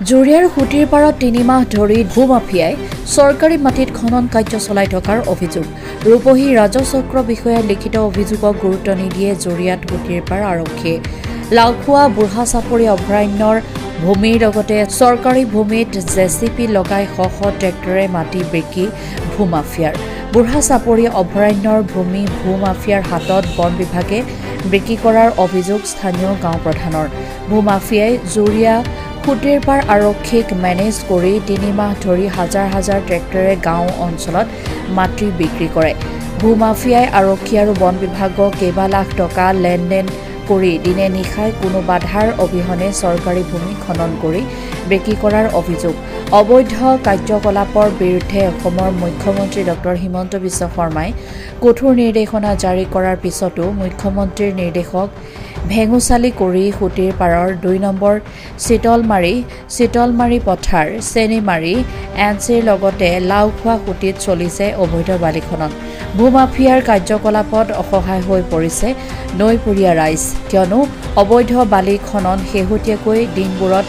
জুৰিয়াৰ খুটিৰ পাৰত ৩ মাহ ধৰি ভূমাফিয়াই চৰকাৰী মাটিত খনন কাৰ্য চলাই থকাৰ অভিযোগ। ৰূপহী ৰাজচক্ৰ বিষয়াৰ লিখিত অভিযোগক গুৰুত্ব নিদিয়ে জুৰিয়াত খুটিৰ পাৰ আৰক্ষীয়ে। লাওখোৱা বুঢ়া চাপৰি অভয়াৰণ্যৰ ভূমিৰ লগতে চৰকাৰী ভূমিত জেচিপি লগাই শ শ ট্ৰেক্টৰে মাটি বিক্ৰী ভূমাফিয়াৰ। বুঢ়া চাপৰি অভয়াৰণ্যৰ ভূমি ভূমাফিয়াৰ হাতত বন বিভাগে বিক্ৰী কৰাৰ অভিযোগ স্থানীয় গাঁও প্ৰধানৰ। ভূমাফিয়াই জুৰিয়া খুটিৰ পাৰ আৰক্ষীক মেনেজ কৰি ৩ মাহ ধৰি হাজাৰ হাজাৰ ট্ৰেক্টৰে গাঁও অঞ্চলত মাটি বিক্ৰী কৰে। ভূমাফিয়াই আৰক্ষী আৰু বন বিভাগক কেইবা লাখ টকা লেনদেন কৰি দিনে নিশাই কোনো বাধাৰ অবিহনে চৰকাৰী ভূমি খনন কৰি বিক্ৰী কৰাৰ অভিযোগ। অবৈধ কাৰ্যকলাপৰ বিৰুদ্ধে অসমৰ মুখ্যমন্ত্ৰী ডক্টৰ হিমন্ত বিশ্ব শৰ্মাই কঠোৰ নিৰ্দেশনা জাৰি কৰাৰ পিছতো মুখ্যমন্ত্ৰীৰ নিৰ্দেশক ভেঙুচালি কৰি খুটিৰ পাৰৰ ২ নম্বৰ চিতলমাৰী পথাৰ চেনিমাৰী এনচিৰ লগতে লাওখোৱা খুটিত চলিছে অবৈধ বালি খনন। ভূমাফিয়াৰ কাৰ্যকলাপত অসহায় হৈ পৰিছে নৈপৰীয়া ৰাইজ, কিয়নো অবৈধ বালি খনন শেহতীয়াকৈ দিনবোৰত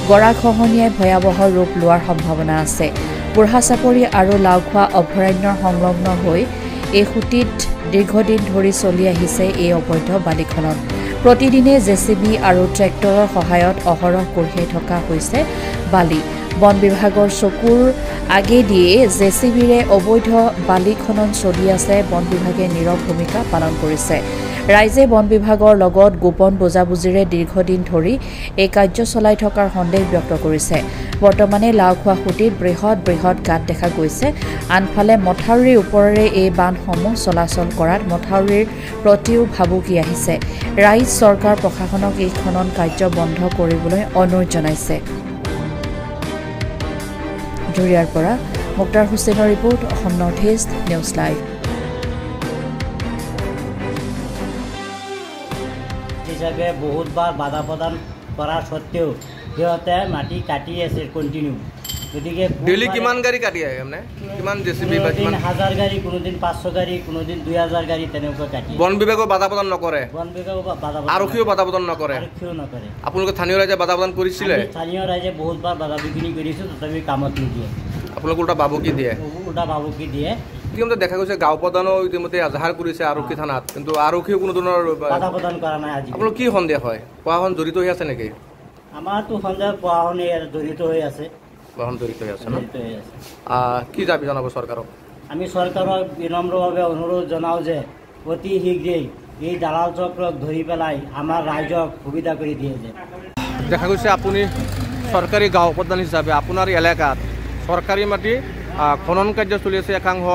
গৰাখহনীয়াই ভয়াৱহ ৰূপ লোৱাৰ সম্ভাৱনা আছে। বুঢ়া চাপৰি আৰু লাওখোৱা অভয়াৰণ্যৰ সংলগ্ন হৈ এই খুটিত দীৰ্ঘদিন ধৰি চলি আহিছে এই অবৈধ বালি খনন। প্ৰতিদিনে জেচিবি আৰু ট্ৰেক্টৰৰ সহায়ত অহৰহ কঢ়িয়াই থকা হৈছে বালি। বন বিভাগৰ চকুৰ আগেদিয়ে জেচিবিৰে অবৈধ বালি খনন চলি আছে। বন বিভাগে নীৰৱ ভূমিকা পালন কৰিছে। ৰাইজে বন বিভাগৰ লগত গোপন বুজাবুজিৰে দীৰ্ঘদিন ধৰি এই কাৰ্য চলাই থকাৰ সন্দেহ ব্যক্ত কৰিছে। বৰ্তমানে লাওখোৱা খুটিত বৃহৎ গাঁত দেখা গৈছে। আনফালে মথাউৰিৰ ওপৰেৰে এই বান্ধসমূহ চলাচল কৰাত মথাউৰিৰ প্ৰতিও ভাবুকি আহিছে। ৰাইজ চৰকাৰ প্ৰশাসনক এই খনন কাৰ্য বন্ধ কৰিবলৈ অনুৰোধ জনাইছে। জুৰিয়াৰ পৰা মুক্তাৰ হুছেইনৰ report, Assam north east news live. হিচাপে বহুতবাৰ বাধা প্ৰদান কৰাৰ স্বত্বেও সিহঁতে মাটি কাটি আছে কণ্টিনিউ। গতিকে ডেইলি কিমান গাড়ী কাটি আহে মানে কিমান জেচিবি বা কিমান 1000 গাড়ী, কোনোদিন 500 গাড়ী, কোনোদিন 2000 গাড়ী তেনেকুৱা কাটি। বন বিভাগৰ বাধা প্ৰদান নকৰে, বন বিভাগৰ বাধা আৰক্ষীও বাধা প্ৰদান নকৰে। আপোনালোকে স্থানীয় ৰাইজে বাধা প্ৰদান কৰিছিলে? স্থানীয় ৰাইজে বহুতবাৰ বাধা বিঘিনি কৰিছোঁ, তথাপি কামত নিদিয়ে। আপোনালোকে উল্টা ভাবুকি দিয়ে। ইতিমধ্যে দেখা গৈছে গাঁও প্ৰধানেও ইতিমধ্যে এজাহাৰ কৰিছে আৰক্ষী থানাত, কিন্তু আৰক্ষীও কোনো ধৰণৰ বাধা প্ৰদান কৰা নাই। আজি আপোনালোক কি সন্দেহ হয়? প্ৰশাসন জড়িত হৈ আছে নেকি? আমাৰতো সন্দেহ প্ৰশাসন জড়িত হৈ আছে। কি দাবী জনাব চৰকাৰক? আমি চৰকাৰক বিনম্ৰভাৱে অনুৰোধ জনাওঁ যে অতি শীঘ্ৰেই এই দালাল চক্ৰক ধৰি পেলাই আমাৰ ৰাইজক সুবিধা কৰি দিয়ে। যে দেখা গৈছে আপুনি চৰকাৰী গাঁও প্ৰধান হিচাপে আপোনাৰ এলেকাত চৰকাৰী মাটি খনন কাৰ্য চলি আছে। একাংশ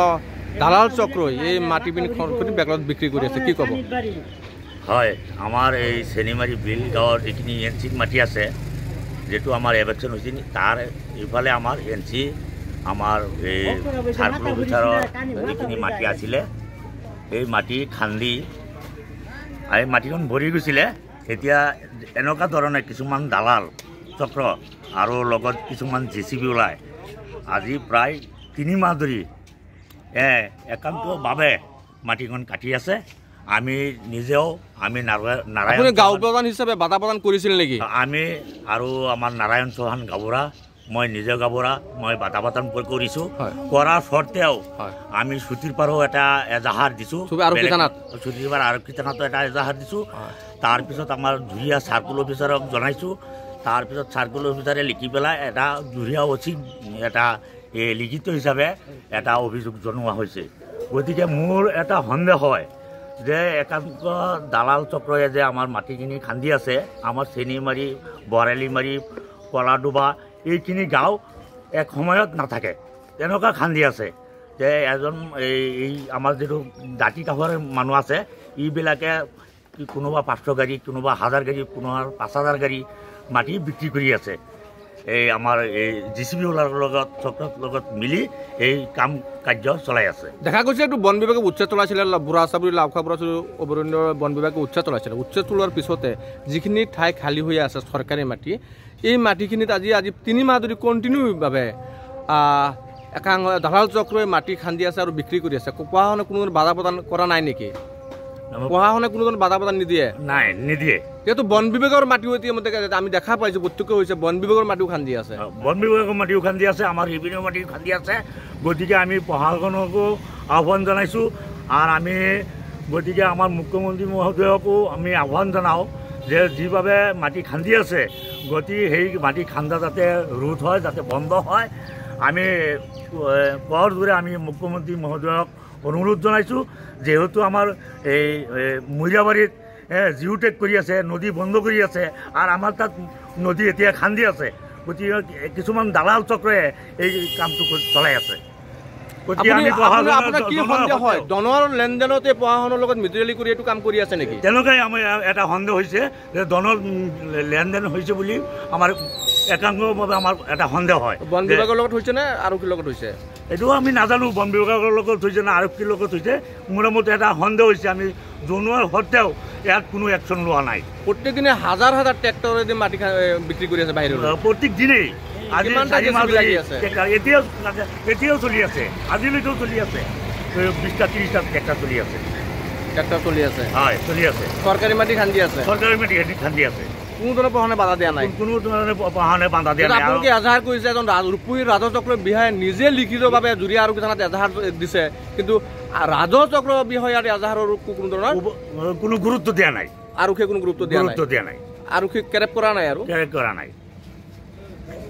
দালাল চক্ৰই এই মাটিখিনি বেগত বিক্ৰী কৰি আছে, কি ক'ব? হয়, আমাৰ এই চেনিমাৰী বিল গাঁৱৰ যিখিনি এনচি মাটি আছে, যেটো আমাৰ এভেকশ্যন হৈছিল, তাৰ ইফালে আমাৰ এনচি আমাৰ এই চাৰ্কল অফিচাৰৰ যিখিনি মাটি আছিলে, এই মাটি খান্দি এই মাটিখন ভৰি গৈছিলে। এতিয়া এনেকুৱা ধৰণে কিছুমান দালাল চক্ৰ আৰু লগত কিছুমান জেচিবি ওলাই আজি প্ৰায় ৩ মাহ ধৰি একান্তভাৱে মাটিখন কাটি আছে। আমি নিজেও নাৰায়ণ গাঁও প্ৰধান হিচাপে বাধা প্ৰদান কৰিছিল নেকি? আমি আৰু আমাৰ নাৰায়ণ চৌহান গাঁওবুঢ়া, মই নিজে গাঁওবুঢ়া, মই বাধা প্ৰদান কৰিছোঁ। কৰাৰ স্বত্তেও আমি ছুটিৰ পাৰো এটা এজাহাৰ দিছোঁ, ছুটিৰ পাৰ আৰক্ষী থানাতো এটা এজাহাৰ দিছোঁ। তাৰপিছত আমাৰ জুৰিয়া চাৰ্কল অফিচাৰক জনাইছোঁ। তাৰপিছত চাৰ্কল অফিচাৰে লিখি পেলাই এটা জুৰিয়া অচিক এটা লিখিত হিচাপে এটা অভিযোগ জনোৱা হৈছে। গতিকে মোৰ এটা সন্দেহ হয় যে একাংশ দালাল চক্ৰই যে আমাৰ মাটিখিনি খান্দি আছে, আমাৰ চেনিমাৰী, বৰালিমাৰী, কলাডোবা এইখিনি গাঁও এক সময়ত নাথাকে, তেনেকুৱা খান্দি আছে। যে এজন এই আমাৰ যিটো দাঁতি কাষৰ মানুহ আছে, এইবিলাকে কোনোবা 500 গাড়ী, কোনোবা 1000 গাড়ী, কোনোবা 5000 গাড়ী মাটি বিক্ৰী কৰি আছে। এই আমাৰ এই জেচিবি ওলাৰ লগত মিলি এই কাম কাৰ্য চলাই আছে। দেখা গৈছে এইটো বন বিভাগে উচ্ছেদ চলাইছিলে। বুঢ়া চাপৰি লাওখোৱা অভয়াৰণ্যৰ বন বিভাগে উচ্ছেদ চলাইছিলে। উচ্ছেদ চলোৱাৰ পিছতে যিখিনি ঠাই খালী হৈ আছে চৰকাৰী মাটি, এই মাটিখিনিত আজি 3 মাহ ধৰি কণ্টিনিউভাৱে একাংশ দালাল চক্ৰই মাটি খান্দি আছে আৰু বিক্ৰী কৰি আছে। প্ৰশাসনে কোনো বাধা প্ৰদান কৰা নাই নেকি? প্ৰশাসনে কোনো বাধা প্ৰদান নিদিয়ে নাই নিদিয়ে যিহেতু বন বিভাগৰ মাটিও ইতিমধ্যে আমি দেখা পাইছোঁ প্ৰত্যক্ষ হৈছে বন বিভাগৰ মাটিও খান্দি আছে বন বিভাগৰ মাটিও খান্দি আছে আমাৰ ৰেভিনিউ মাটিও খান্দি আছে গতিকে আমি প্ৰশাসনকো আহ্বান জনাইছোঁ আৰু আমি গতিকে আমাৰ মুখ্যমন্ত্ৰী মহোদয়কো আমি আহ্বান জনাওঁ যে যিভাৱে মাটি খান্দি আছে গতিকে সেই মাটি খান্দা যাতে ৰোধ হয় যাতে বন্ধ হয় আমি কোৱাৰ দৰে আমি মুখ্যমন্ত্ৰী মহোদয়ক অনুৰোধ জনাইছোঁ যেহেতু আমাৰ এই মৰিয়াবাৰীত জিঅ'টেক কৰি আছে নদী বন্ধ কৰি আছে আৰু আমাৰ তাত নদী এতিয়া খান্দি আছে গতিকে কিছুমান দালাল চক্ৰই এই কামটো চলাই আছে ধনৰ লেনদেনতে প্ৰশাসনৰ লগত মিতালি কৰি এইটো কাম কৰি আছে নেকি তেনেকুৱাই আমাৰ এটা সন্দেহ হৈছে যে ধনৰ লেনদেন হৈছে বুলি আমাৰ একাংশভাৱে আমাৰ এটা সন্দেহ হয় বন বিভাগৰ লগত হৈছে নে আৰক্ষীৰ লগত হৈছে এইটো আমি নাজানো বন বিভাগৰ লগত হৈছে নে আৰক্ষীৰ লগত হৈছে মোৰ মতে এটা সন্দেহ হৈছে আমি জনোৱাৰ সত্ত্বেও ইয়াত কোনো একশ্যন লোৱা নাই প্ৰত্যেক দিনে হাজাৰ হাজাৰ ট্ৰেক্টৰেদি মাটি বিক্ৰী কৰি আছে বাহিৰত প্ৰত্যেক দিনেই আজি এতিয়াও চলি আছে আজিলৈকেও চলি আছে 20টা 30টা ট্ৰেক্টৰ চলি আছে হয় চলি আছে চৰকাৰী মাটি খান্দি আছে চৰকাৰী মাটি খান্দি আছে কোনো ধৰণৰ প্ৰশাসনে বাধা দিয়া নাই কোনো ধৰণে প্ৰশাসনে বাধা দিয়া নাই আপোনালোকে এজাহাৰ কৰিছে এজন ৰূপহী ৰাজচক্ৰ বিষয়াই নিজে লিখিতভাৱে জুৰিয়া আৰক্ষী থানাত এজাহাৰ দিছে কিন্তু ৰাজচক্ৰ বিষয়াৰ এজাহাৰৰ কোনো ধৰণৰ কোনো গুৰুত্ব দিয়া নাই আৰক্ষীয়ে কোনো গুৰুত্ব দিয়া নাই নাই আৰক্ষীক কেৰেপ কৰা নাই আৰু কেৰেপ কৰা নাই